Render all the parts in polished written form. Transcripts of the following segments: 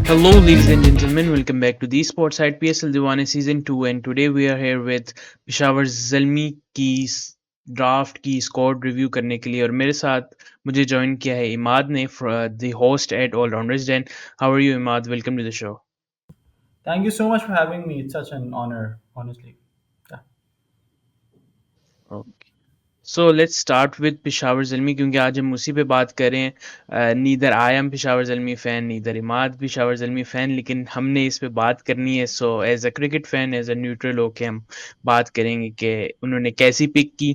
Hello, ladies and gentlemen. Welcome back to the Sports Side PSL Diwane Season 2. And today we are here with Peshawar Zalmi की draft की squad review करने के लिए और मेरे साथ मुझे ज्वाइन किया है इमाद ने the host at allrounders Dan. How are you Imad? Welcome to the show. Thank you so much for having me. It's such an honor, honestly. Yeah. Okay, so let's start with Peshawar Zalmi क्योंकि आज हम उसी पे बात कर रहे हैं. Neither I am Peshawar Zalmi fan, neither Imad Peshawar Zalmi fan, लेकिन हमने इस पे बात करनी है. So as a cricket fan, as a neutral होके हम बात करेंगे कि उन्होंने कैसी पिक की.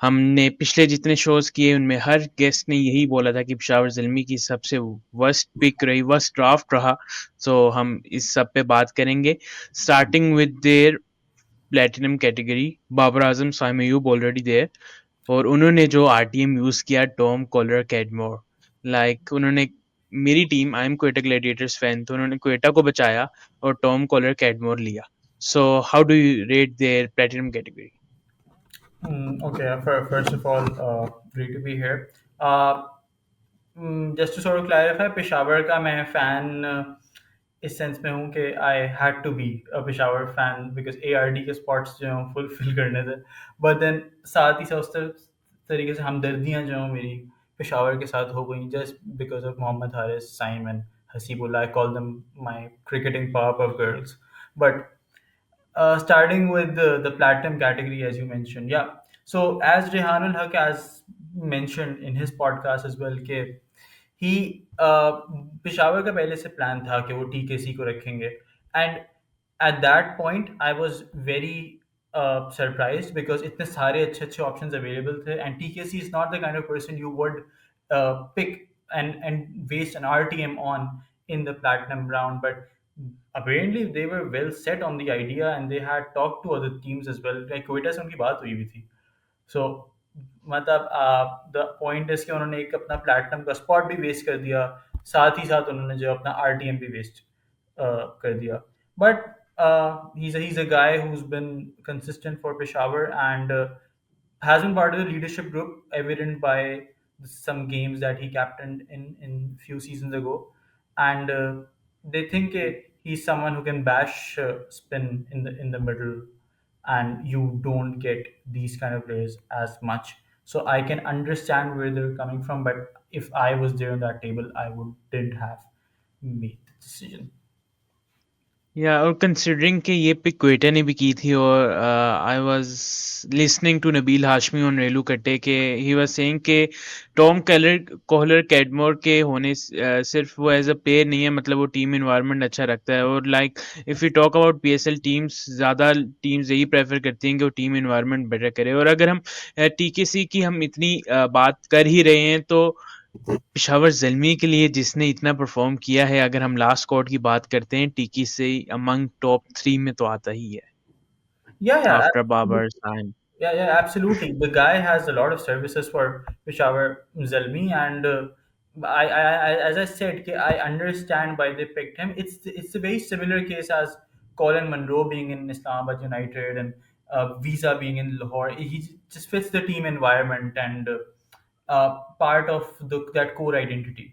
हमने पिछले जितने शोज़ किए उनमें हर गेस्ट ने यही बोला था कि पेशावर ज़ल्मी की सबसे वर्स्ट पिक रही, वर्स्ट ड्राफ्ट रहा. सो हम इस सब पे बात करेंगे, starting with their platinum category. Babar Azam, Saim Ayub already there, और उन्होंने जो आरटीएम यूज किया, टॉम कॉलर कैडमोर. लाइक उन्होंने मेरी टीम, I am Quetta Gladiators fan, तो उन्होंने क्वेटा को बचाया और टॉम कॉलर कैडमोर लिया. So how do you rate their platinum category? Okay. First of all, great to be here. Just to sort of clarify, Peshawar का मैं फ़ैन इस सेंस में हूँ कि I had to be a Peshawar fan because ARD के spots जो हैं fulfil करने थे. बट देन साथ ही साथ उस तरीके से हमदर्दियाँ जो हैं मेरी पेशावर के साथ हो गई just because of Mohammad Haris, Saim and Hasibullah. I call them my cricketing power of girls. But starting with the platinum category, as you mentioned. Yeah. So, as Rehanul Haq has mentioned in his podcast as well, कि he Peshawar का पहले से plan था कि वो TKC को रखेंगे. And at that point I was very surprised because इतने सारे अच्छे अच्छे options available थे, and TKC is not the kind of person you would pick and waste an RTM on in the platinum round. But apparently they were well set on the idea and they had talked to other teams as well. Like Quetta से उनकी बात हुई भी थी. सो मतलब the point is कि उन्होंने एक अपना प्लेटिनम का स्पॉट भी वेस्ट कर दिया, साथ ही साथ उन्होंने जो अपना RTM भी वेस्ट कर दिया. But he's a guy who's been consistent for Peshawar and has been part of the leadership group, evident by some games that he captained in few seasons ago. And they think he's someone who can bash spin in the middle, and you don't get these kind of players as much. So I can understand where they're coming from, but if I was there on that table, I would didn't have made the decision. या और considering कि ये pick Quetta ने भी की थी, और I was listening to Nabeel Hashmi और रेलू कट्टे के ही वाज सेइंग कि टॉम कलर कोहलर कैडमोर के होने सिर्फ वो एज अ प्लेयर नहीं है, मतलब वो टीम इन्वायरमेंट अच्छा रखता है. और like if you talk about PSL teams, ज़्यादा टीम्स यही प्रेफर करती हैं कि वो टीम इन्वायरमेंट बेटर करे. और अगर हम टीकेसी की हम इतनी बात कर ही रहे हैं, तो पेशावर ज़ल्मी के लिए जिसने इतना परफॉर्म किया है, अगर हम लास्ट स्क्वाड की बात करते हैं, टिकी से अमंग टॉप 3 में तो आता ही है Yeah, yeah, after Babar absolutely. Saim. Yeah, absolutely. The guy has a lot of services for Peshawar Zalmi, and as I said, I understand why they picked him. It's a very similar case as Colin Munro being in Islamabad United and Visa being in Lahore. He just fits the team environment and part of that core identity.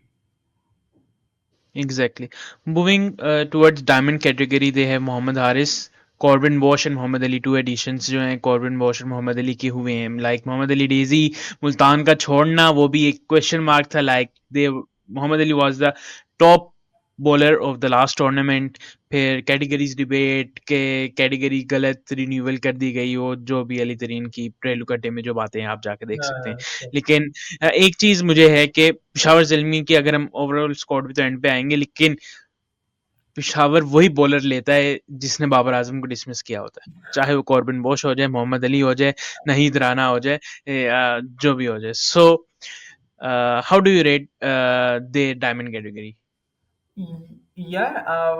Exactly. Moving towards diamond category, they have Mohammad Haris, Corbin Bosch and Mohammad Ali. Two additions जो हैं Corbin Bosch और मोहम्मद अली के हुए हैं. Like Mohammad Ali डेजी मुल्तान का छोड़ना, वो भी एक क्वेश्चन मार्क था. Like they Mohammad Ali was the top bowler of the last tournament. फिर कैटेगरीज डिबेट के कैटेगरी गलत रिन्यूअल कर दी गई, वो जो भी अली तरीन की प्रेलू कट्टे में जो बातें हैं आप जाके देख सकते हैं. Sure. लेकिन एक चीज मुझे है कि पेशावर ज़ल्मी की, अगर हम ओवरऑल स्क्वाड पे तो एंड पे आएंगे, लेकिन पेशावर वही बॉलर लेता है जिसने बाबर आजम को डिसमिस किया होता है. चाहे वो कॉर्बिन बोश हो जाए, मोहम्मद अली हो जाए, नहीद राना हो जाए, जो भी हो जाए. सो how do you rate the diamond category? Yeah,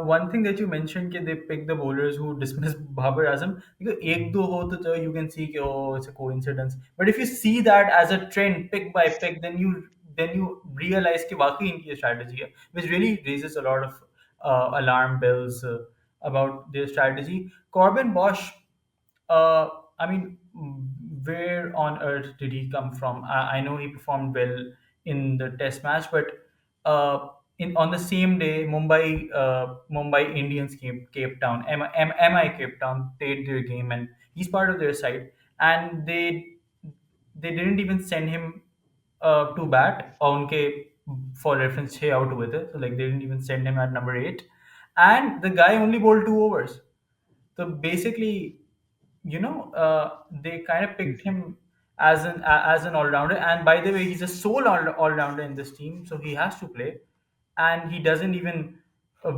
one thing that you mentioned that they pick the bowlers who dismiss Babar Azam. Because ek do ho to you can see कि, oh, it's a coincidence. But if you see that as a trend, pick by pick, then you realize कि वाकई इनकी strategy है, which really raises a lot of alarm bells about their strategy. Corbin Bosch, uh, I mean, where on earth did he come from? I know he performed well in the test match, but in on the same day, Mumbai Indians Cape Town, MI Cape Town played their game, and he's part of their side, and they didn't even send him to bat. उनके for reference 6 out with it, so like they didn't even send him at number 8, and the guy only bowled 2 overs. So basically, they kind of picked him as an all rounder. And by the way, he's a sole all rounder in this team, so he has to play, and he doesn't even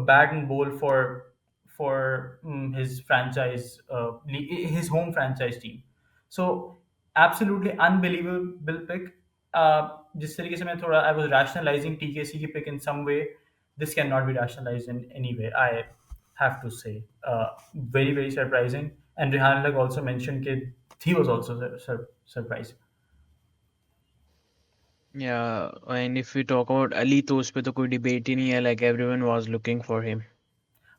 bat and bowl for his franchise, his home franchise team. So absolutely unbelievable pick. जिस तरीके से मैं थोड़ा I was rationalizing TKC की pick in some way, this cannot be rationalized in any way. I have to say, very very surprising. And Rehan Lag also mentioned that he was also surprised. Yeah, and if we talk about Ali, तो उस पे तो कोई debate ही नहीं है. Like everyone was looking for him.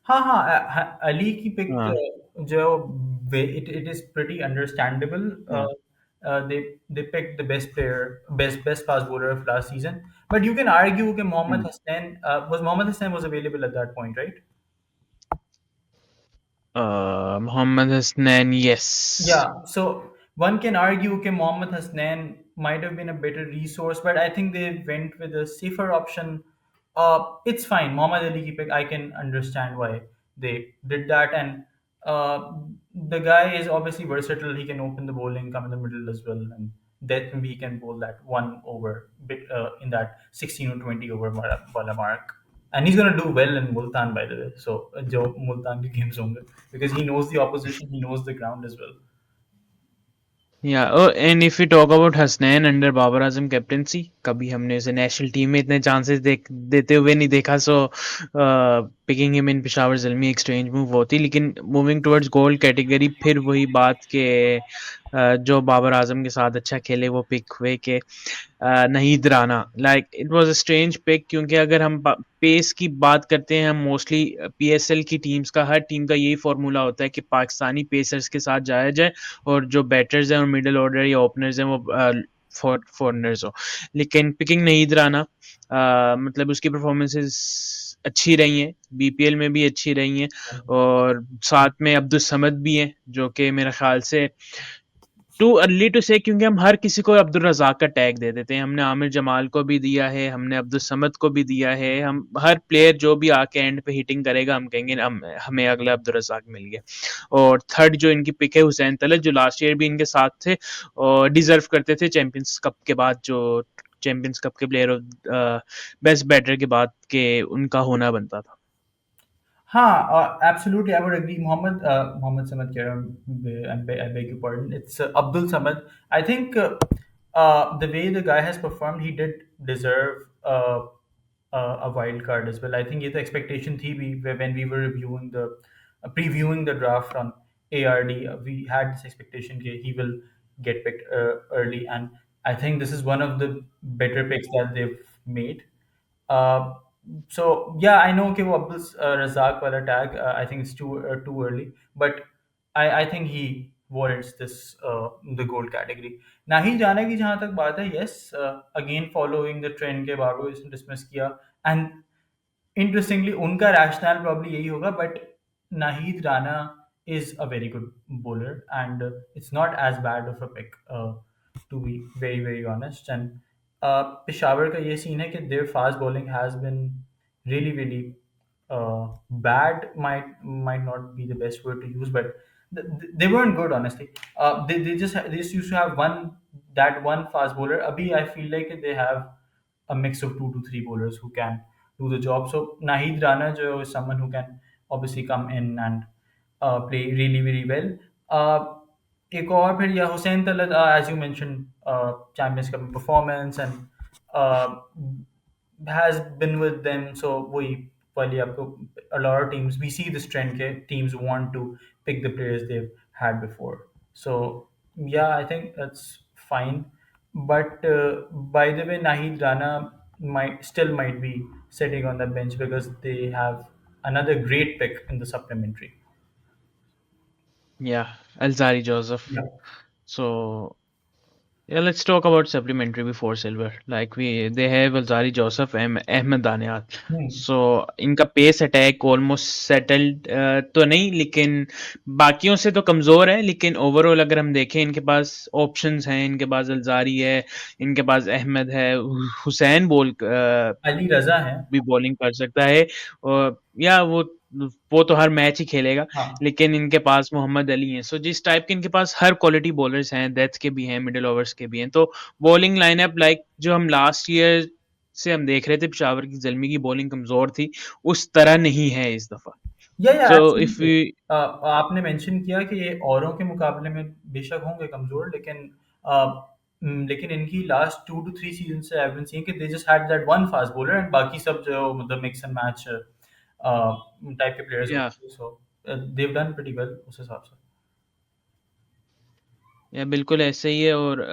हाँ हाँ, अली की पिक हाँ, जो it is pretty understandable. हाँ, They picked the best player, best fast bowler of last season. But you can argue that hmm. Mohammad Hassan was available at that point, right? Mohammad Hasnain, yes. Yeah, so one can argue that Mohammad Hasnain might have been a better resource, but I think they went with a safer option. It's fine. Mohammad Ali ki pick, I can understand why they did that. And the guy is obviously versatile. He can open the bowling, come in the middle as well, and that maybe he can bowl that one over bit in that 16 or 20 over wala mark. And he's gonna do well in Multan, by the way. So, जो Multan के games होंगे, because he knows the opposition, he knows the ground as well. Yeah, oh, and if we talk about Hasnain under Babar Azam captaincy, कभी हमने उसे national team में इतने chances देते हुए नहीं देखा. So picking him in Peshawar Zalmi एक स्ट्रेंज मूव होती. लेकिन मूविंग टुवर्ड्स गोल्ड कैटेगरी, फिर वही बात के जो बाबर आजम के साथ अच्छा खेले वो पिक हुए के Naheed Rana. Like it was a strange pick, क्योंकि अगर हम पेस की बात करते हैं, हम मोस्टली पीएसएल की टीम्स का, हर टीम का यही फॉर्मूला होता है कि पाकिस्तानी पेसर्स के साथ जाया जाए और जो बैटर्स हैं और मिडिल ऑर्डर या ओपनर्स हैं वो फॉरनर्स हो. लेकिन पिकिंग नहीद राना, मतलब उसकी परफॉर्मेंसेस अच्छी रही हैं, बीपीएल में भी अच्छी रही हैं, और साथ में अब्दुल समद भी हैं जो कि मेरे ख्याल से टू अर्ली टू से, क्योंकि हम हर किसी को अब्दुल रज़ाक का टैग दे देते हैं. हमने आमिर जमाल को भी दिया है, हमने अब्दुल समद को भी दिया है. हम हर प्लेयर जो भी आके एंड पे हिटिंग करेगा हम कहेंगे हमें अगला अब्दुल रज़ाक मिल गया. और थर्ड जो इनकी पिक है हुसैन तलत, जो लास्ट ईयर भी इनके साथ थे और डिजर्व करते थे चैंपियंस कप के बाद, जो चैंपियंस कप के प्लेयर ऑफ बेस्ट बैटर के बाद के उनका होना बनता था. हाँ, absolutely, I would agree. Mohammad Samad keh raha hoon, I beg your pardon. It's Abdul Samad. I think the way the guy has performed, he did deserve a wild card as well. I think ये तो expectation थी भी when we were previewing the draft on ARD. We had this expectation that he will get picked early, and I think this is one of the better picks that they've made. Uh, so yeah, I know कि वो Abdul Razak वाला tag, I think it's too early, but I think he warrants this the gold category. Nahil जाने की जहाँ तक बात है, yes, again following the trend के बाबू इसने dismiss किया, and interestingly उनका rationale probably यही होगा, but Nahid Rana is a very good bowler, and it's not as bad of a pick, to be very very honest. And Peshawar का ये scene है कि their fast bowling has been really really bad, might not be the best word to use, but they weren't good honestly. They just used to have one fast bowler. Abhi I feel like they have a mix of 2 to 3 bowlers who can do the job. So Nahid Rana jo is someone who can obviously come in and play really really well. एक और फिर या Hussain Talat, as you mentioned, Champions Cup performance, and uh, has been with them. So वही वाली आपको, a lot of teams we see this trend के teams want to pick the players they've had before. So yeah, I think that's fine. But by the way, Nahid Rana might be sitting on the bench because they have another great pick in the supplementary. या Alzarri Joseph. Yeah. So Yeah, let's talk about supplementary before silver. Like they have Alzari Joseph and Ahmed Daniel. Hmm. So इनका pace attack almost settled तो नहीं, लेकिन बाकियों से तो कमजोर है, लेकिन ओवरऑल अगर हम देखें इनके पास ऑप्शंस हैं, इनके पास अल्जारी है, इनके पास अहमद है, हुसैन अली रजा है। भी बॉलिंग कर सकता है, और या वो तो हर मैच ही खेलेगा, हाँ। लेकिन इनके पास मोहम्मद अली हैं। सो जिस टाइप के इनके पास हर क्वालिटी बॉलर्स हैं, डेथ के भी हैं, मिडिल ओवर्स के भी हैं, तो बॉलिंग लाइनअप लाइक जो हम लास्ट ईयर से हम देख रहे थे पेशावर की जल्मी की बॉलिंग कमजोर थी, उस तरह नहीं है इस दफा। या सो इफ एब्सोल्युटली। वी आपने मेंशन किया कि ये औरों के मुकाबले में बेशक होंगे कमज़ोर, लेकिन लेकिन इनकी लास्ट 2 टू 3 सीज़न से आई हैव बीन सीइंग कि they just had that one fast bowler and बाकी सब जो मतलब मिक्स एंड मैच टाइप के प्लेयर्स या होते थे। So they have done pretty well उस हिसाब से। या बिल्कुल ऐसे ही है। और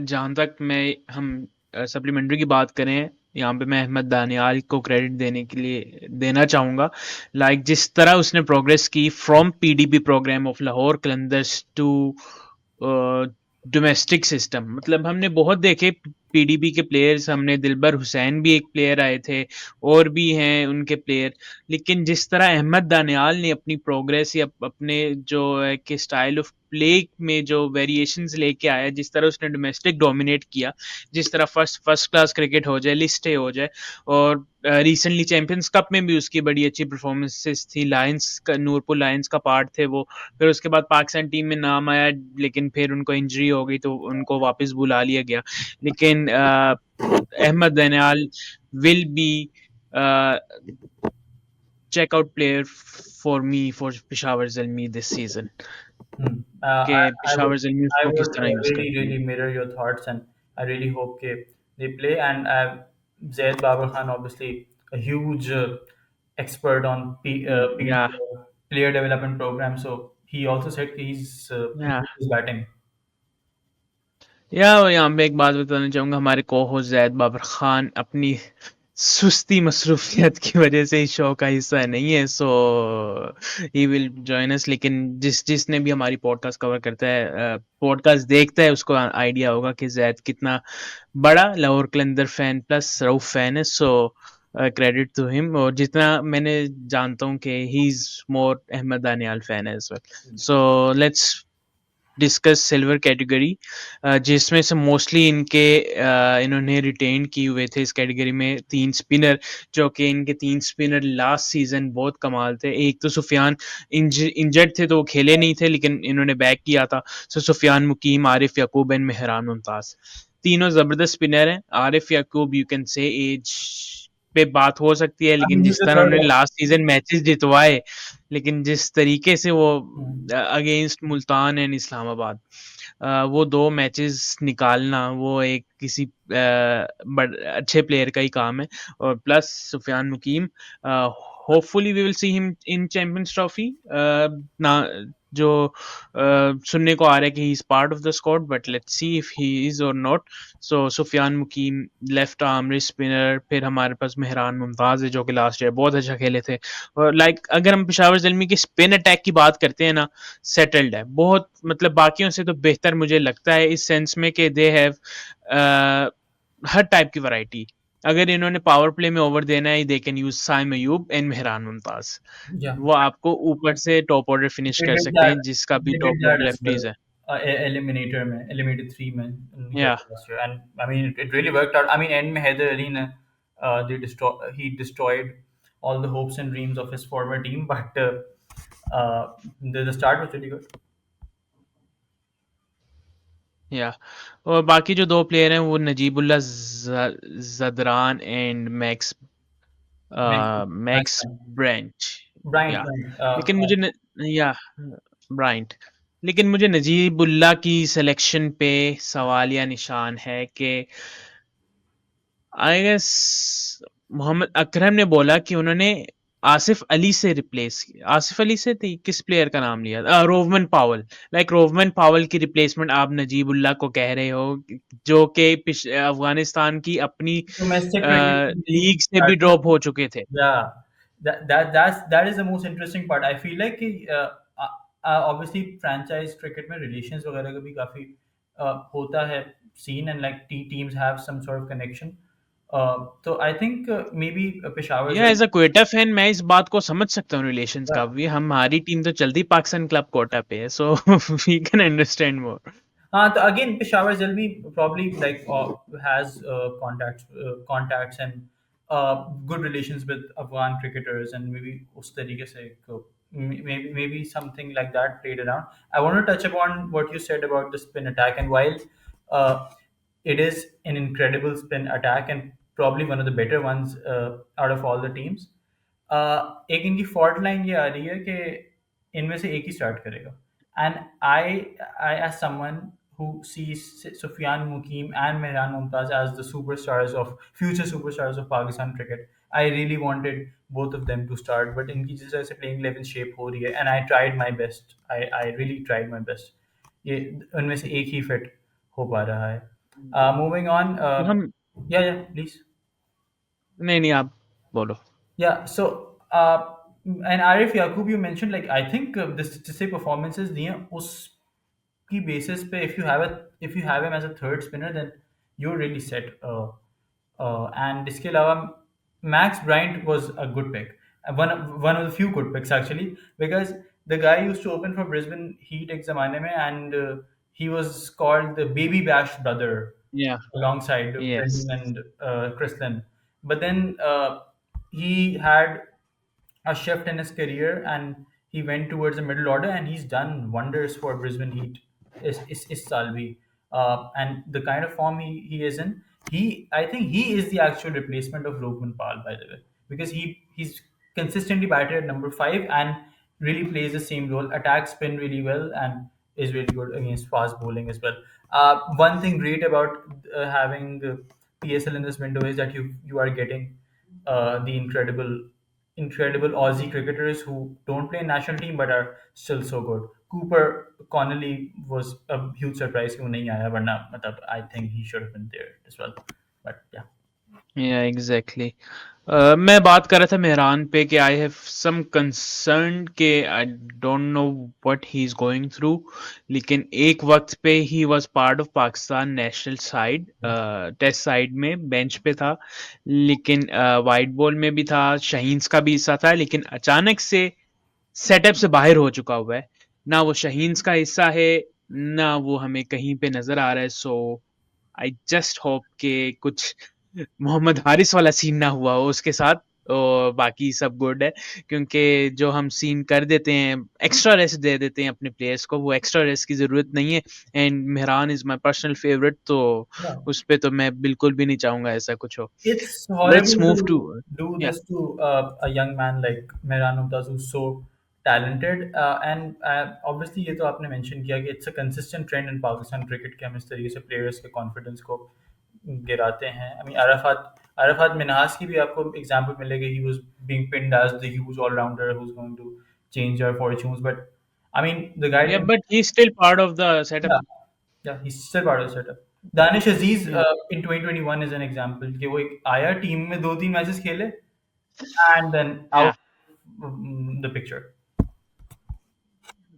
जहाँ तक मैं हम सप्लीमेंट्री की बात करें, यहाँ पे मैं अहमद दानियाल को क्रेडिट देने के लिए देना चाहूँगा। लाइक जिस तरह उसने प्रोग्रेस की from PDP program of Lahore Qalandars to domestic system, मतलब हमने बहुत देखे पीडीपी के प्लेयर्स, हमने दिलबर हुसैन भी एक प्लेयर आए थे, और भी हैं उनके प्लेयर, लेकिन जिस तरह अहमद दानियाल ने अपनी प्रोग्रेस या अपने जो है कि स्टाइल ऑफ प्ले में जो वेरिएशंस लेके आया, जिस तरह उसने डोमेस्टिक डोमिनेट किया, जिस तरह फर्स्ट फर्स्ट क्लास क्रिकेट हो जाए, लिस्ट हो जाए, और रिसेंटली चैंपियंस कप में भी उसकी बड़ी अच्छी परफॉर्मेंसेस थी, लायंस का, नूरपुर लायंस का पार्ट थे वो। फिर उसके बाद पाकिस्तान टीम में नाम आया, लेकिन फिर उनको इंजरी हो गई तो उनको वापस बुला लिया गया। लेकिन Ahmed Daniyal will be checkout player for me for Peshawar Zalmi this season, Hmm. कि I would Peshawar Zalmi I उसको किस would तरह यूज really करती है। really mirror your thoughts, and I really hope they play. And Zaid Babar Khan, obviously a huge expert on या player development program, so he also said he's या improved his batting. या यहाँ पे एक बात बताना चाहूंगा, हमारे को होस्ट जैद बाबर खान अपनी सुस्ती मसरूफियत की वजह से इस शो का हिस्सा नहीं है, सो ही विल जॉइन अस। लेकिन जिसने भी हमारी पॉडकास्ट कवर करता है, पॉडकास्ट देखता है, उसको आइडिया होगा कि जैद कितना बड़ा लाहौर कलंदर फैन प्लस रऊफ फैन है। सो क्रेडिट टू हिम, और जितना मैंने जानता हूँ कि he is more Ahmed Daniyal fan as well. So let's discuss silver category, जिसमें से मोस्टली इन्होंने रिटेन किए हुए थे इस कैटेगरी में तीन स्पिनर, जो कि इनके तीन स्पिनर लास्ट सीजन बहुत कमाल थे। एक तो सुफियान इंजर्ड थे तो वो खेले नहीं थे, लेकिन इन्होंने बैक किया था। सो सुफियान मुकीम, आरिफ याकूब एंड मेहरान मुमताज, तीनों जबरदस्त स्पिनर हैं। आरिफ याकूब यू कैन से एज पे बात हो सकती है, I लेकिन mean, he's जिस the तरह third उन्होंने one. लास्ट सीजन मैचेस जितवाए, लेकिन जिस तरीके से वो Hmm. Against Multan and Islamabad, वो दो मैचेस निकालना, वो एक किसी अच्छे प्लेयर का ही काम है। और plus Sufiyan Muqeem, hopefully we will see him in Champions Trophy, ना जो सुनने को आ रहा है कि he is part of the squad, but let's see if he is और not. So Sufiyan Muqeem left arm wrist spinner, फिर हमारे पास मेहरान मुमताज है जो कि लास्ट ईयर बहुत अच्छा खेले थे। और लाइक अगर हम पेशावर जल्मी के स्पिन अटैक की बात करते हैं ना, सेटल्ड है बहुत, मतलब बाकियों से तो बेहतर मुझे लगता है इस सेंस में कि दे हैव हर टाइप की वैरायटी। अगर इन्होंने पावर प्ले में ओवर देना है, they can use Saim Ayub and Mehran Mumtaz, Yeah. वो आपको ऊपर से टॉप ऑर्डर फिनिश They कर did सकते that. हैं, जिसका भी They did top that order as well. Lefties है। Eliminator में, Eliminator 3 में या last year, and I mean it really worked out. I mean, end में Heather Ali ने he destroyed all the hopes and dreams of his former team, but the start was really good. या और बाकी जो दो player हैं वो Najibullah Zadran and Max, Max max bench. Bryant, या Bryant, लेकिन मुझे या ब्राइंट, लेकिन मुझे नजीबुल्ला की सिलेक्शन पे सवालिया निशान है कि आई गेस मोहम्मद अकरम ने बोला कि उन्होंने आसिफ अली से रिप्लेस किया, आसिफ अली से थी, किस प्लेयर का नाम लिया, रोवमन पावल। लाइक रोवमन पावल की रिप्लेसमेंट आप नजीबुल्ला को कह रहे हो, जो कि अफगानिस्तान की अपनी domestic cricket लीग से भी started. ड्रॉप हो चुके थे। Yeah, that is the most interesting part. I feel like कि obviously franchise cricket में relations वगैरह का भी काफी होता है, seen, and like teams have some sort of connection. So I think maybe Peshawar या एज अ क्वेटा फैन मैं इस बात को समझ सकता हूँ रिलेशंस का Zalmi. भी हमारी टीम तो चलती पाकिस्तान क्लब कोटा पे है so we can understand more So again, Peshawar Zalmi probably like has contacts and good relations with Afghan cricketers, and maybe us tarike se maybe something like that played around. I want to touch upon what you said about the spin attack, and while uh, it is an incredible spin attack and probably one of the better ones out of all the teams, एक इनकी fault line ये आ रही है कि इनमें से एक ही start करेगा. And I as someone who sees Sufyan Mukim and Mehran Mumtaz as the superstars of future superstars of Pakistan cricket, I really wanted both of them to start. But इनकी जिस तरह से playing 11 shape हो रही है, and I tried my best. I really tried my best. ये उनमें से एक ही fit हो पा रहा है. Moving on. हम Yeah, please. नहीं नहीं आप बोलो Yeah. So, and Arif Yaqub, you mentioned like I think this to say performances दिए उस की basis पे if you have him as a third spinner, then you're really set. And इसके अलावा Max Bryant was a good pick. One of the few good picks actually, because the guy used to open for Brisbane Heat एक ज़माने में, and he was called the Baby Bash brother या alongside yes Brendan and Chrislin. But then he had a shift in his career, and he went towards the middle order, and he's done wonders for Brisbane Heat. Is Salvi, and the kind of form he is in, I think he is the actual replacement of Lokman Pal, by the way, because he's consistently batted at number 5 and really plays the same role, attacks spin really well, and is really good against fast bowling as well. One thing great about having PSL in this window is that you are getting the incredible Aussie cricketers who don't play in national team but are still so good. Cooper Connolly was a huge surprise कि वो नहीं आया, वरना मतलब I think he should have been there as well. But yeah. या exactly मैं बात कर रहा था मेहरान पे कि आई हैव सम कंसर्न के I don't know what he is going through लेकिन एक वक्त पे he was part of Pakistan national side test side में बेंच पे था लेकिन वाइट बॉल में भी था शहीन्स का भी हिस्सा था लेकिन अचानक से सेटअप से बाहर हो चुका हुआ है ना वो शहीन्स का हिस्सा है ना वो हमें कहीं पे नजर आ रहा है सो आई जस्ट होप के कुछ मोहम्मद हारिस वाला सीन ना हुआ हो उसके साथ और बाकी सब गुड है क्योंकि जो हम सीन कर देते हैं एक्स्ट्रा रेस्ट दे देते हैं अपने प्लेयर्स को वो एक्स्ट्रा रेस्ट की ज़रूरत नहीं है and Mehran is my personal favourite तो Yeah. उस पे तो मैं बिल्कुल भी नहीं चाहूंगा ऐसा कुछ हो It's let's horrible move to to do या this to a young man like Mehran Mumtaz who's so talented. And obviously ये तो आपने mention किया कि it's a consistent trend in Pakistan cricket कि हम इस तरीके से players के confidence को गिराते हैं. I mean Arafat Minhas की भी आपको example मिलेगी. He was being pinned as the huge all-rounder who's going to change our fortunes. But I mean the guy या didn't. But he still part of the setup Yeah, yeah, he's still part of the setup. Danish Aziz in 2021 is an example कि वो एक आया team में 2-3 matches खेले and then या out the picture.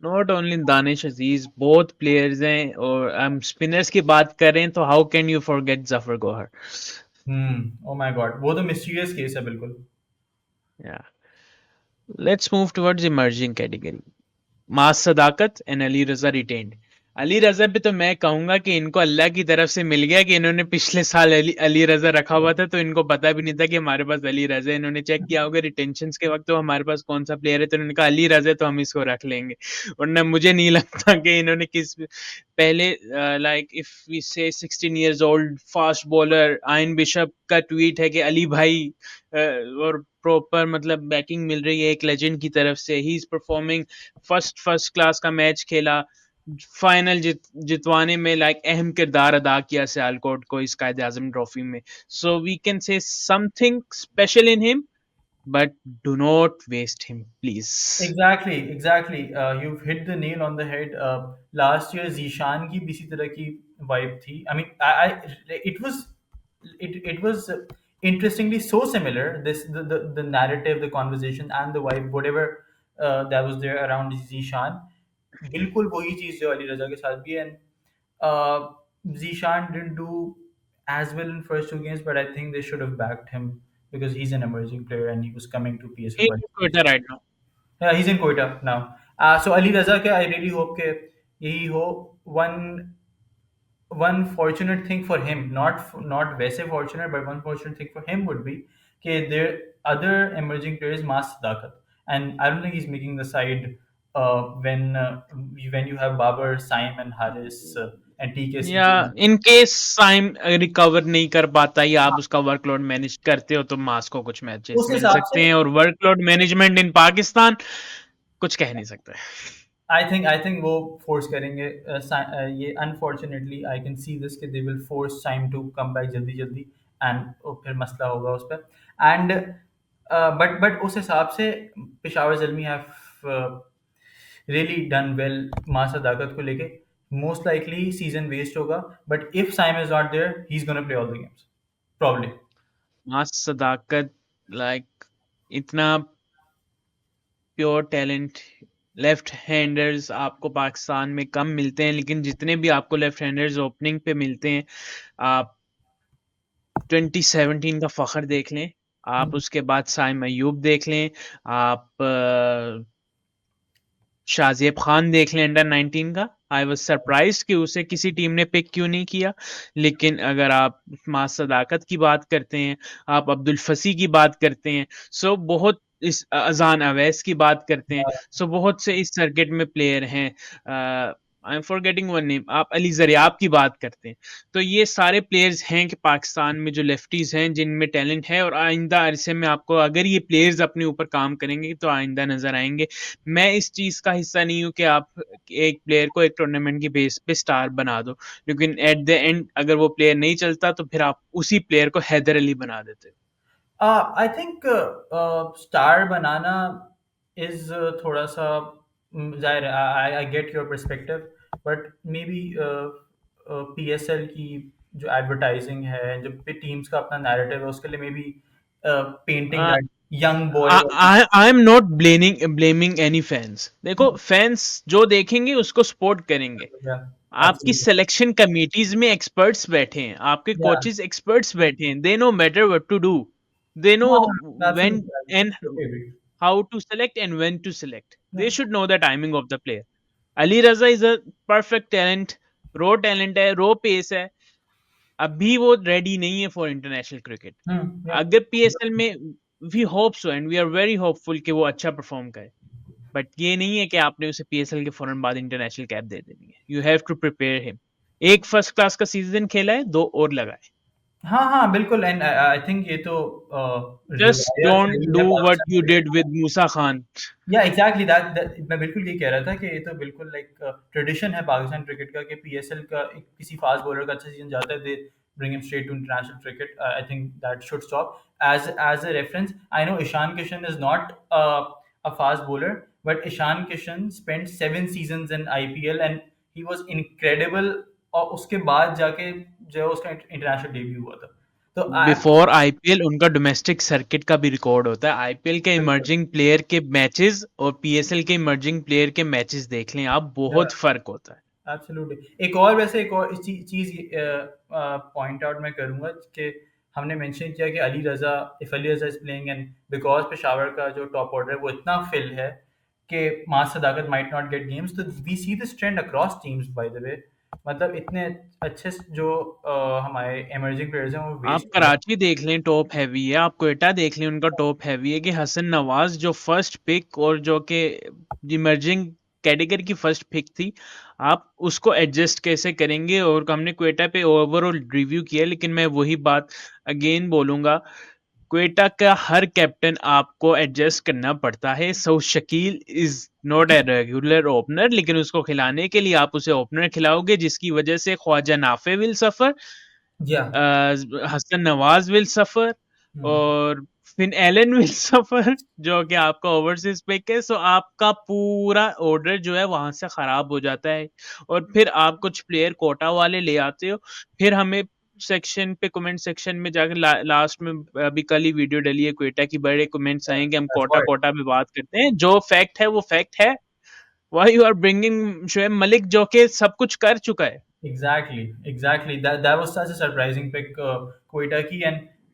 Not only Danish Aziz both players हैं और हम स्पिनर्स की बात करें तो how can you forget Zafar Gohar Oh my God, वो तो mysterious case है बिल्कुल. Yeah let's move towards emerging category Maaz Sadaqat and Ali Raza retained Ali Raza पे तो मैं कहूंगा कि इनको अल्लाह की तरफ से मिल गया कि इन्होंने पिछले साल अली रजा रखा हुआ था तो इनको पता भी नहीं था कि हमारे पास अली रजा है इन्होंने चेक किया होगा रिटेंशन के वक्त तो हमारे पास कौन सा प्लेयर है तो इन्होंने कहा अली रजा है तो हम इसको रख लेंगे वरना मुझे नहीं लगता कि इन्होंने किस पहले लाइक इफ वी से 16 years old fast bowler ion bishop का ट्वीट है कि अली भाई और प्रॉपर मतलब बैटिंग मिल रही है एक लेजेंड की तरफ से he is performing first class का मैच खेला फाइनल जितवाने में लाइक अहम किरदार अदा किया सियालकोट को इस कायद आजम ट्रॉफी में so we can see something special in him but do not waste him please Exactly. You've hit the nail on the head. Last year, Zishan की भी इसी तरह की vibe थी. I mean, it was interestingly so similar. The narrative, the conversation, and the vibe, whatever that was there around Zishan, बिल्कुल वही चीज़ जो अली रजा के साथ भी है. Zishan didn't do as well in first two games, but I think they should have backed him because he's an emerging player and he was coming to PSL He's quite in close. Quetta right now. Yeah, he's in Quetta now. So Ali Raza ke I really hope ke यही हो one fortunate thing for him, not वैसे fortunate, but one fortunate thing for him would be कि there other emerging players Mas Sadakat, and I don't think he's making the side when you have Babar, Saim, and Haris and या TKC. In case Saim recover नहीं कर पाता या आप उसका workload manage करते हो तो मास को कुछ मैचेस उस मिल हिसाब सकते से हैं और वर्कलोड मैनेजमेंट इन पाकिस्तान कुछ कह नहीं सकते. आई थिंक वो फोर्स करेंगे ये unfortunately I can see this कि they will force time to come back जल्दी जल्दी एंड फिर मसला होगा उस पर एंड बट उस हिसाब से Peshawar Zalmi have really done well Maaz Sadaqat को लेके मोस्ट लाइकली सीजन वेस्ट होगा but if Saim is not there he is gonna play all the games probably Maaz Sadaqat like इतना प्योर टैलेंट लेफ्ट हैंडर्स आपको पाकिस्तान में कम मिलते हैं लेकिन जितने भी आपको लेफ्ट हैंडर्स ओपनिंग पे मिलते हैं आप 2017 का फखर देख लें आप उसके बाद साइम अयूब देख लें आप शाज़ेब खान देख लें अंडर 19 का आई वाज सरप्राइज्ड कि उसे किसी टीम ने पिक क्यों नहीं किया लेकिन अगर आप मास सदाकत की बात करते हैं आप अब्दुल फसी की बात करते हैं सो बहुत इस अजान अवैस की बात करते हैं सो बहुत से इस सर्किट में प्लेयर हैं I am forgetting one name आप अली जरियाब की बात करते हैं तो ये सारे प्लेयर्स हैं कि पाकिस्तान में जो लेफ्टीज हैं जिनमें टैलेंट है और आइंदा अरसे में आपको अगर ये प्लेयर्स अपने ऊपर काम करेंगे तो आइंदा नजर आएंगे मैं इस चीज का हिस्सा नहीं हूं कि आप एक प्लेयर को एक टूर्नामेंट की बेस पे स्टार बना दो लेकिन एट द एंड अगर वो प्लेयर नहीं चलता तो फिर आप उसी प्लेयर को हैदर अली बना देते हो. I think star banana is थोड़ा सा जाहिर है I get your perspective but may be PSL की जो एडवर्टाइजिंग है जो टीम्स का अपना नैरेटिव है उसके लिए maybe painting that young boy I am not blaming any fans देखो फैंस जो देखेंगे उसको सपोर्ट करेंगे या आपकी एब्सोल्युटली सिलेक्शन कमिटीज में एक्सपर्ट्स बैठे हैं आपके या कोचेस एक्सपर्ट्स बैठे हैं they know better what to do they know when and absolutely how to select and when to select. They should know the timing of the player. Ali Raza is a perfect talent, raw talent है, raw pace है. अभी वो ready नहीं है for international cricket. या अगर PSL में we hope so and we are very hopeful कि वो अच्छा परफॉर्म करे. बट ये नहीं है कि आपने उसे पीएसएल के फौरन बाद इंटरनेशनल कैप दे देनी है. You have to prepare him. एक फर्स्ट क्लास का सीजन खेला है, 2 और लगाए. हाँ हाँ बिल्कुल एंड आई थिंक ये तो जस्ट रिवायत डोंट रही डू है what Pakistan you cricket did with Musa Khan. Yeah exactly that मैं बिल्कुल यही कह रहा था कि ये तो बिल्कुल लाइक ट्रेडिशन है पाकिस्तान क्रिकेट का कि पीएसएल का किसी फास्ट बॉलर का अच्छा सीजन जाता है दे bring him straight to international cricket. I think that should stop. As a reference, I know Ishan Kishan is not a fast bowler, but Ishan Kishan spent 7 seasons in IPL and he was incredible. और उसके बाद जाके जो है उसका international debut हुआ था तो बिफोर आईपीएल उनका डोमेस्टिक सर्किट का भी रिकॉर्ड होता है. आईपीएल के बिल्कुल इमर्जिंग प्लेयर के मैचेस और पीएसएल के इमर्जिंग प्लेयर के मैचेस देख लें आप, बहुत फर्क होता है. एब्सोल्युटली एक और वैसे एक और चीज़ पॉइंट आउट मैं करूँगा कि हमने मेंशन किया कि Ali Raza if Ali Raza is playing and because Peshawar का जो टॉप ऑर्डर है वो इतना फिल है कि Maaz Sadaqat might not get games तो we see this trend across teams by the way मतलब इतने अच्छे जो हमारे इमर्जिंग प्लेयर्स हैं वो आप वेस्ट हो रहे कराची देख लें, टॉप हैवी है. आप क्वेटा देख लें, उनका टॉप हैवी है. कि हसन नवाज जो फर्स्ट पिक और जो कि इमर्जिंग कैटेगरी की फर्स्ट पिक थी, आप उसको एडजस्ट कैसे करेंगे. और हमने क्वेटा पे ओवरऑल रिव्यू किया लेकिन मैं वही बात अगेन बोलूंगा, क्वेटा का हर कैप्टन आपको एडजस्ट करना पड़ता है. So Shakeel is not a regular opener लेकिन उसको खिलाने के लिए आप उसे ओपनर खिलाओगे जिसकी वजह से ख्वाजा नाफे विल सफर, या हसन नवाज विल सफर और फिन एलन विल सफर जो कि आपका ओवरसीज पिक है. सो आपका पूरा ऑर्डर जो है वहां से खराब हो जाता है और फिर आप कुछ प्लेयर कोटा वाले ले आते हो. फिर हमें सेक्शन पे कमेंट सेक्शन में जाकर लास्ट में अभी कल ही वीडियो डली है क्वेटा की, बड़े कमेंट्स आएंगे हम कोटा कोटा पे बात करते हैं. जो फैक्ट है वो फैक्ट है. Why you are bringing Shoaib Malik जो कि सब कुछ कर चुका है. Exactly. That was such a surprising pick, Koitaki,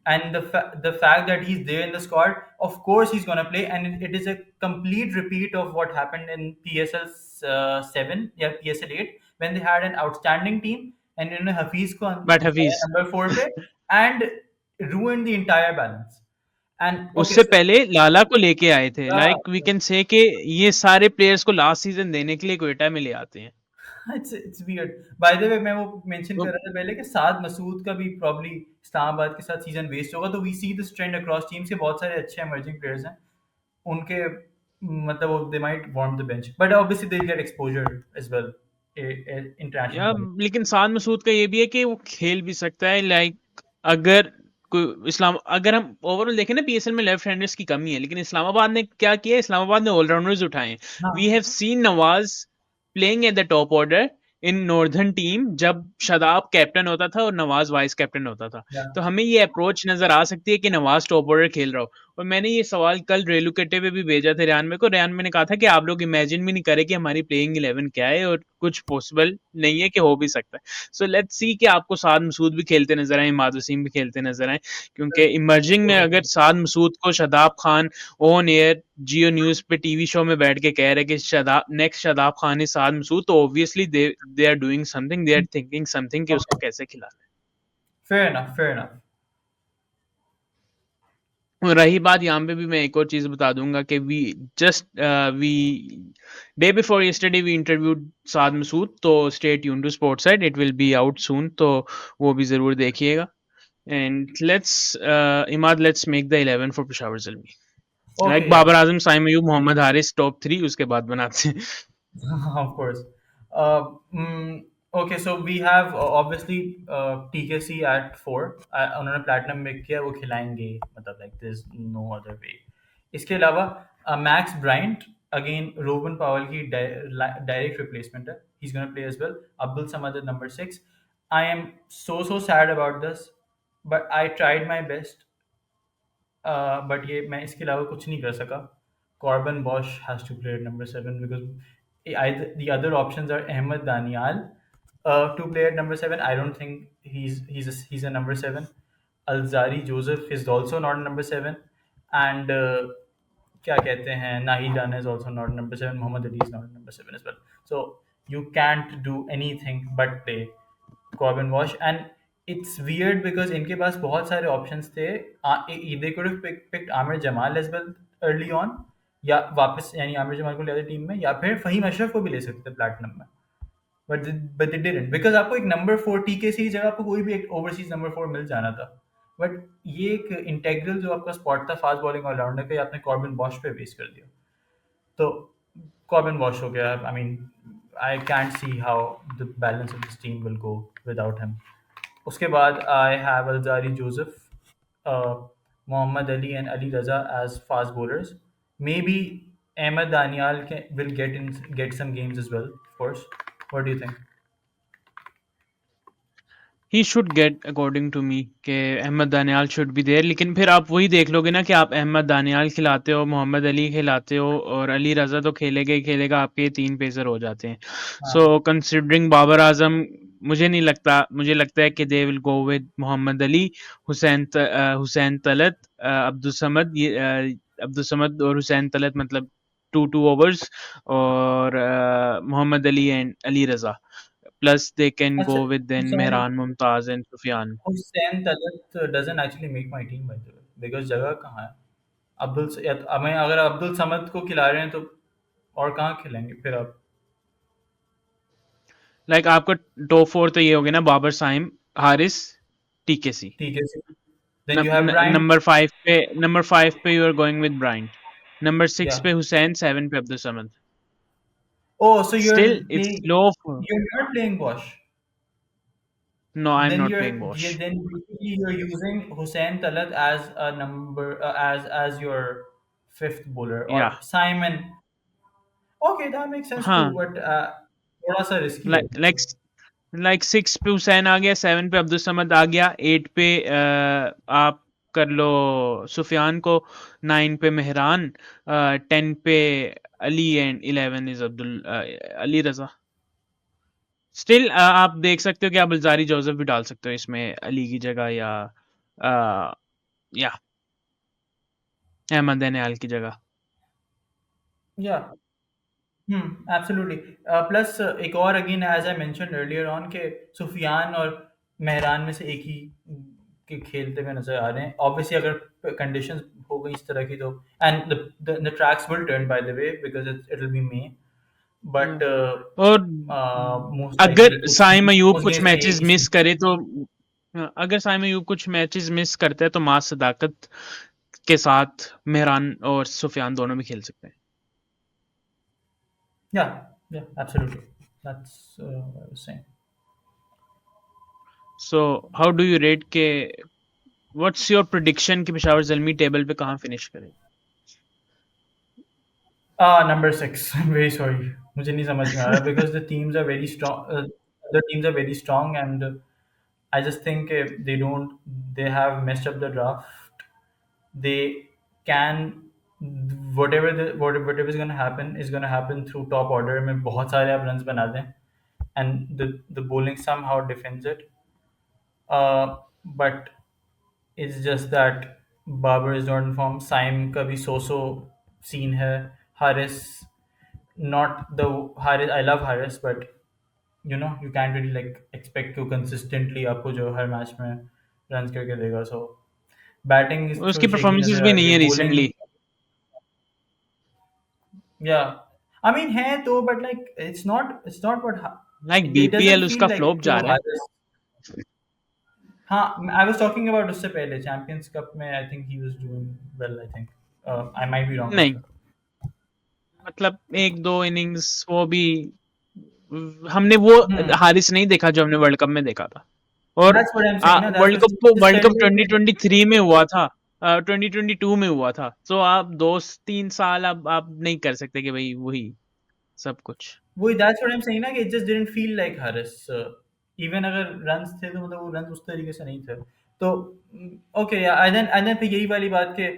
and the fact that he's there in the squad, of course he's gonna play, and it is a complete repeat of what happened in PSL 7, yeah, PSL 8, when they had an outstanding team, and Hafiz ko but दिखाया Hafeez number 4 पे, and ruined the entire balance. And okay, उससे so पहले लाला को लेके आए थे, yeah, like we can से कि ये सारे प्लेयर्स को लास्ट सीजन देने के लिए क्वेटा में ले आते हैं। It's weird. बाय द वे, मैं वो मेंशन तो कर रहा था पहले कि साद मसूद का भी प्रॉब्ली इस्लामाबाद के साथ सीजन वेस्ट होगा, तो we see this trend across teams के बहुत सारे अच्छे इमर्जिंग प्लेयर्स हैं उनके, मतलब वो they might warm the bench, but obviously they get exposure as well या इंटरनेशनल। लेकिन साद मसूद का ये भी है कि वो खेल भी सकता है, लाइक अगर कोई इस्लाम अगर हम ओवरऑल देखें ना, पीएसएल में लेफ्ट हैंडर्स की कमी है, लेकिन इस्लामाबाद ने क्या किया, इस्लामाबाद ने ऑलराउंडर्स उठाए। वी हाँ, have seen Nawaz playing at the top order in northern team, जब शदाब कैप्टन होता था और नवाज वाइस कैप्टन होता था। या तो हमें ये अप्रोच नजर आ सकती है कि नवाज टॉप ऑर्डर खेल रहा हो। और मैंने ये सवाल कल रेलू कट्टे पे भी भेजा था रियान में को, रियान में ने कहा था कि आप लोग इमेजिन भी नहीं करे कि हमारी प्लेइंग 11 क्या है, और कुछ पॉसिबल नहीं है कि हो भी सकता है। सो लेट्स सी कि आपको साद मसूद भी खेलते नजर आए, इमाद वसीम भी खेलते नजर आए, क्योंकि इमर्जिंग में अगर साद मसूद को Shadab Khan on air Jio news पे टीवी शो में बैठ के कह रहे कि शदाब नेक्स्ट शदाब खान है साद मसूद, तो obviously they are doing something, they are thinking something कि उसको ओके, कैसे खिलाना फेयर इनफ। है। और रही बात, यहाँ पे भी मैं एक और चीज बता दूंगा कि just we day before yesterday we interviewed Saad Masood, तो stay tune to sports side, it will be out soon, तो वो भी जरूर देखिएगा। And let's Imad, let's make the 11 for Peshawar Zalmi, like okay, yeah Babar Azam, Saim Ayub, Mohammad Haris top 3, उसके बाद बनाते हैं। of course. Uh, mm, okay, so we have obviously TKC at 4. उन्होंने प्लैटिनम मेक किया, वो खिलाएंगे, मतलब like this no other way. इसके अलावा मैक्स ब्राइंट, अगेन रोबन पावल की डायरेक्ट रिप्लेसमेंट है, he is gonna play as well. Abdul Samad number 6। I am so sad about this, but I tried my best, but ये मैं इसके अलावा कुछ नहीं कर सका। Corbin Bosch has to play at number 7 because the other options are Ahmed Daniel to play at number 7. I don't think he's a number 7. Alzari Joseph is also not number 7, and क्या कहते हैं, Nahi Rana is also not number 7. Muhammad Ali is not number 7 as well. So you can't do anything but play Corbin Wash, and it's weird because इनके पास बहुत सारे options थे। they could have picked Aamir Jamal as well early on, या वापस यानी आमिर जमाल को ले आते टीम में, या फिर फहीम अशरफ को भी ले सकते थे प्लेटिनम में, बट दे डिडंट, बिकॉज आपको एक नंबर 4 टीकेसी की जगह आपको कोई भी एक ओवरसीज नंबर 4 मिल जाना था। बट ये एक इंटेग्रल जो आपका स्पॉट था फास्ट बॉलिंग ऑलराउंडर का, आपने कॉर्बिन बॉश पे वेस्ट कर दिया। तो कॉर्बिन वॉश हो गया। I mean, I can't see how the balance of this team will go without him. उसके बाद I have Alzarri Joseph, Mohammad Ali and Ali Raza as fast bowlers. Maybe Ahmed Daniel will get some games as well, of course. What do you think? He should get according to me कि Ahmed Daniyal should be there, लेकिन फिर आप वही देख लोगे ना कि आप अहमद दानियाल खिलाते हो, मोहम्मद अली खिलाते हो, और अली रजा तो खेलेगा ही खेलेगा, आपके ये 3 पेसर हो जाते हैं। सो हाँ, कंसिडरिंग बाबर आजम, मुझे नहीं लगता, मुझे लगता है कि they will go with Mohammad Ali, Hussain Talat, Abdul Samad, Abdul Samad और हुसैन तलत, मतलब 2 ओवर्स, और Mohammad Ali and Ali Raza, plus they can अच्छा, go with then Hussain Mehran Mumtaz and Sufyan. Hussain Talat doesn't actually make my team by the way, because जगह कहाँ है। हमें अगर अब्दुल समद को खिला रहे हैं तो और कहाँ खिलाएंगे फिर आप। Like आपका टॉप 4 तो ये हो गया ना, बाबर, साइम, हारिस, टीकेसी। ठीक है, then you have Bryant. Number 5 पे you are going with Bryant, number 6 या, पे हुसैन, 7 पे Abdul Samad. oh, so Still it's low for, you're not playing Bosch. no, I'm Then not playing Bosch. basically you're using Hussein Talat as a number, as your fifth bowler, Yeah, or Simon. Okay, that makes sense too, हाँ, but थोड़ा सा risky है। like like like 6 पे हुसैन आ गया, 7 पे अब्दुल समद आ गया, 8 पे आप कर लो सुफियान को, 9 पे मेहरान, 10 पे Ali, and 11 is Abdul Ali Raza. Still आप देख सकते हो कि आप अल्जारी जोसेफ भी डाल सकते हो इसमें अली की जगह, अ, या अहमद दनियाल की जगह। या एब्सोल्युटली। प्लस एक और again as I mentioned earlier on के सुफियान और मेहरान में से एक ही के खेलते हुए नजर आ रहे हैं। ऑब्वियसली अगर कंडीशंस हो गई इस तरह की तो and the tracks will turn by the way because it will B may hmm. But और मोस्ट अगर लाइकली साइम अयूब उस कुछ गेम्स में मैचेस एक ही मिस सीन। करे तो, अगर साइम अयूब कुछ मैचेस मिस करता है तो मास सदाकत के साथ मेहरान और सुफियान दोनों भी खेल सकते हैं। या या absolutely that's what I was saying. So how do you rate के, व्हाट्स योर प्रिडिक्शन कि पेशावर जल्मी टेबल पे कहाँ फिनिश करे? Number 6 I am very sorry मुझे नहीं समझ में आ रहा because the teams are very strong the teams are very strong and I just think they don't they have messed up the draft. They can whatever is going to happen is going to happen through top order में बहुत सारे आप runs बना दें and the bowling somehow defends it. But it's just that Babar is not in form. Saim का भी so scene है. Haris not the Haris I love Haris but you can't really like expect to consistently आपको जो हर match में runs करके देगा so batting उसकी थोड़ी शेकी परफॉर्मेंसेस नजर भी आ रही नहीं है है बॉलिंग रिसेंटली। या आई मीन है तो but like it's not what like it doesn't BPL feel उसका लाइक फ्लॉप कि जा वो रहा है। हारिस हाँ आई वाज टॉकिंग अबाउट उससे पहले चैंपियंस कप में I think he was doing well I think I might be wrong नहीं, बट मतलब एक दो इनिंग्स वो भी, हमने वो हम्म हारिस नहीं देखा जो हमने वर्ल्ड कप में देखा था। और that's what I am saying ना दैट्स वर्ल्ड कप पहले 2023 में हुआ था, 2022 में हुआ था, तो आप 2-3 साल आप नहीं कर सकते कि भाई वही सब कुछ। वही that's what I am saying ना कि it just didn't feel like Haris even अगर रन्स थे तो मतलब वो रन्स उस तरीके से नहीं थे तो ओके या एंड देन फिर यही वाली बात के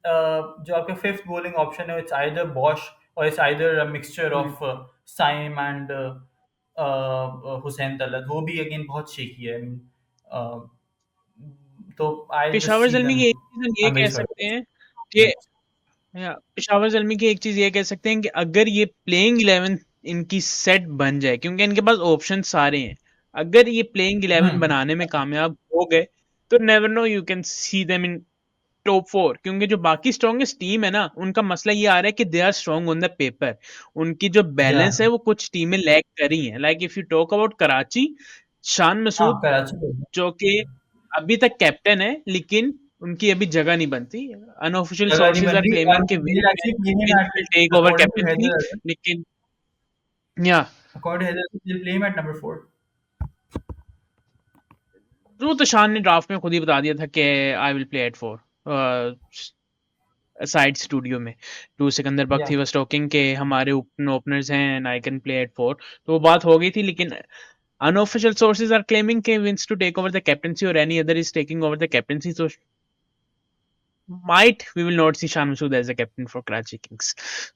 जो आपका फिफ्थ बॉलिंग ऑप्शन है it's either Bosch or it's either a mixture hmm. Of Saim and Hussain Talat वो भी अगेन बहुत शेकी है तो I just Peshawar see Zalmi them की एक चीज हम आई ये एम कह वेरी सकते सॉरी हैं कि, या पेशावर जल्मी की एक चीज ये कह सकते हैं कि अगर ये प्लेइंग 11 इनकी सेट बन जाए, क्योंकि इनके पास ऑप्शन सारे हैं, अगर ये प्लेइंग 11 हम्म बनाने में कामयाब हो गए तो never know you can see them in top 4। क्योंकि जो बाकी स्ट्रॉन्गेस्ट टीम है ना, उनका मसला ये आ रहा है कि they are strong on the paper, उनकी जो या बैलेंस है वो कुछ टीमें लैग कर रही हैं। Like if you talk about Karachi, शान हाँ मसूद कराची को जो कि अभी तक कैप्टन है, लेकिन उनकी अभी जगह नहीं बनती। अनऑफिशियल जगह नहीं सोर्सेज बन आर रही क्लेमिंग and कि they'll actually play him Vince at will take over according to captaincy, Heather लेकिन या according to Heather they'll play him at number 4. वो तो शान ने ड्राफ्ट में खुद ही बता दिया था कि I will play at 4, side studio में, to Sikandar Bakht he Yeah. Was talking के हमारे ओपनर्स हैं and I can play at 4। तो वो बात हो गई थी, लेकिन अनऑफिशियल सोर्सेज आर क्लेमिंग के Vince to take over the captaincy or any other is taking over the captaincy, so might we will not see Shan Masood as a captain for Karachi Kings,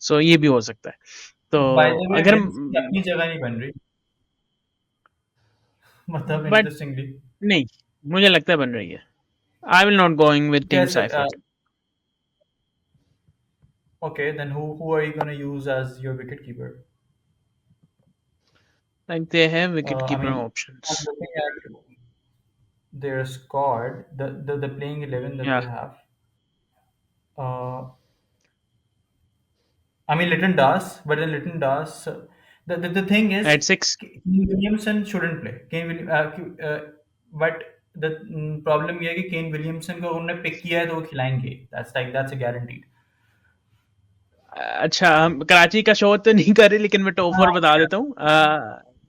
so ये भी हो सकता है। तो By the way, अगर, Vince की अपनी जगह नहीं बन रही मतलब बट इंटरेस्टिंगली नहीं, मुझे लगता है बन रही है। I will not going with team कैसे cipher. okay then who are you going to use as your wicket keeper? Like they have wicket I keeper mean options. I'm looking at their squad the playing 11 that या they have. uh, I mean, Litton does, but then Litton does. The thing is, at 6। Kane Williamson shouldn't play. But the problem ये है कि Kane Williamson को उन्होंने pick किया है तो वो खिलाएंगे. That's a guaranteed. अच्छा, हम कराची का शो तो नहीं कर रहे, लेकिन मैं टॉप 4 बता हाँ, देता हूँ।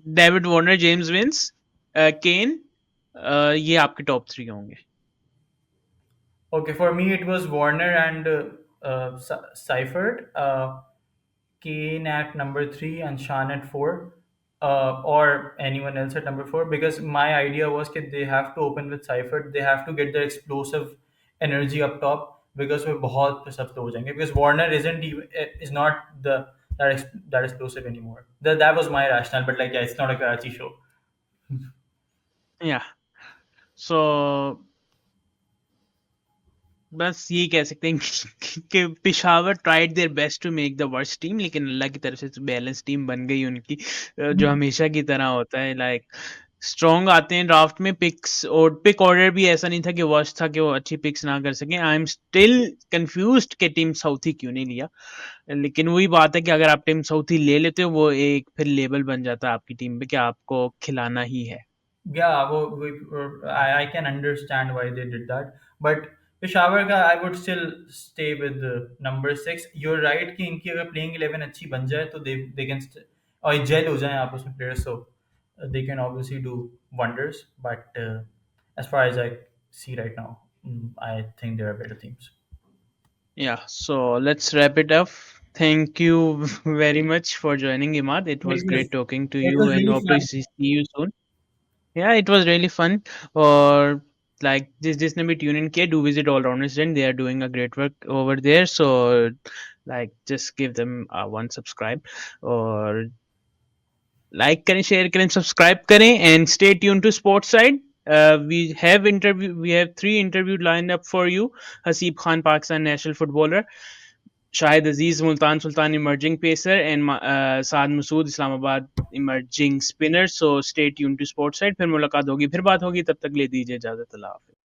डेविड वार्नर, जेम्स विंस, केन, ये आपके टॉप 3 होंगे। okay, for me it was Warner and Seifert. Kane at number 3 and Shan at 4, or anyone else at number 4. Because my idea was that they have to open with Seifert. They have to get their explosive energy up top because we're बहुत पे सब तो हो जाएंगे. Because Warner is not the that explosive anymore. That was my rationale, but like, yeah, it's not a Karachi show. Yeah. So बस ये कह सकते हैं कि Peshawar tried their best to make the worst team, लेकिन अल्लाह की तरफ से बैलेंस टीम बन गई उनकी, जो हमेशा की तरह होता है। लाइक स्ट्रॉन्ग आते हैं ड्राफ्ट में पिक्स, और पिक ऑर्डर भी ऐसा नहीं था कि वर्स्ट था कि वो अच्छी पिक्स ना कर सकें। आई एम स्टिल कंफ्यूज्ड कि टीम साउथी क्यों नहीं लिया, लेकिन वही बात है कि अगर आप टीम साउथी ले लेते हो, वो एक फिर लेबल बन जाता है आपकी टीम पे कि आपको खिलाना ही है। Yeah, I can understand why they did that, but Peshawar का I would still stay with number 6. You're right कि इनकी अगर playing 11 अच्छी बन जाए तो they can और जेल हो जाए आपस में players, so they can obviously do wonders. But as far as I see right now, I think there are better teams. Yeah, so let's wrap it up. Thank you very much for joining, Imad. It was great talking to It you was and really hope to fun. see you soon. Yeah, it was really fun. Or like जिसने भी tune in किया, do visit All Rounders Den. They are doing a great work over there. So like just give them one subscribe, or like करें, share करें, subscribe करें, and stay tuned to Sports Side. We have 3 interviews lined up for you. Hasib Khan, Pakistan national footballer. Shahid Aziz, Multan Sultan emerging pacer, and Saad Masood, Islamabad emerging spinner. So stay tuned to Sports Side. फिर मुलाकात होगी, फिर बात होगी, तब तक ले दीजिए इजाजत, अल्लाह हाफिज।